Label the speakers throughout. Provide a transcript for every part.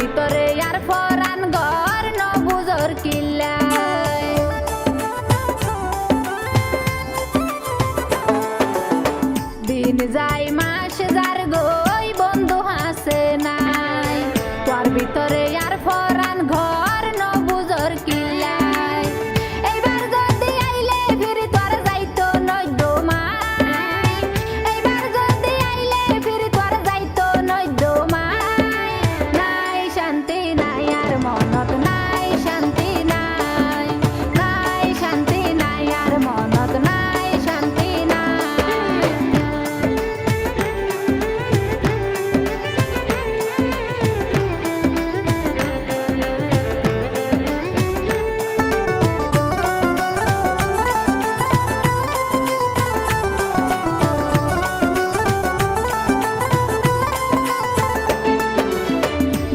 Speaker 1: ভিতরে আর ফরান ঘর নবুজর কিল্লায় দিন যায় মাস যার গই বন্ধু হাসে নাই তোর ভিতরে আর ফরান ঘর নবুজর কিল্লায় এইবার যদি আইলে ফিরি তোর যাইতো নয়দ মাই এইবার যদি আইলে ফিরি তোর যাইতো নয়দ মাই নাই শান্তি নাই আর মনত নাই শান্তি নাই নাই শান্তি নাই আর মনত নাই শান্তি নাই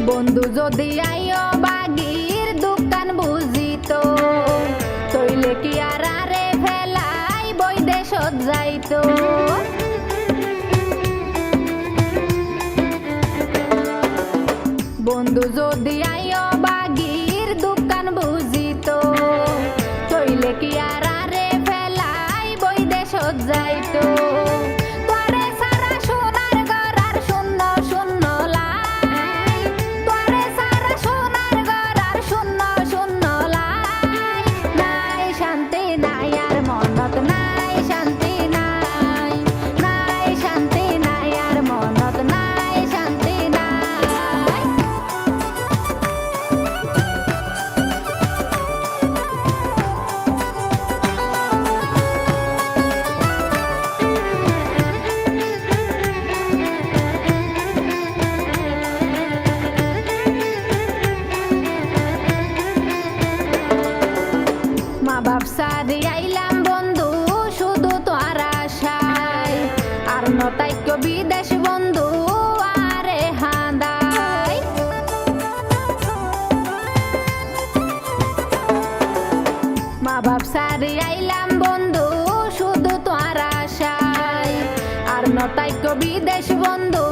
Speaker 1: বন্ধু যদি আইও বাগির দোকান বুঝিত তইলে কি আর আরে ফেলাই বৈদেশত যাইতো বন্ধু যদি আইও বাগির দোকান বুঝিত তইলে কি আর আরে ফেলাই বৈদেশত যাইতো তোরে সারা সোনার ঘর আর শূন্য শূন্য লাই তোরে সারা সোনার ঘর আর শূন্য শূন্য লাই নাই শান্তি নাই আর মনত নাই শান্তি নাই নাই শান্তি নাই আর মনত নাই শান্তি নাই মা বাপ সারি আইলাম বন্ধু শুধু তোর আশায় আর নতাইক্য বিদেশ বন্ধু আরে হাঁদাই মা বাপ সারি আইলাম বন্ধু শুধু তোর আশায় আর নতাইক্য বিদেশ বন্ধু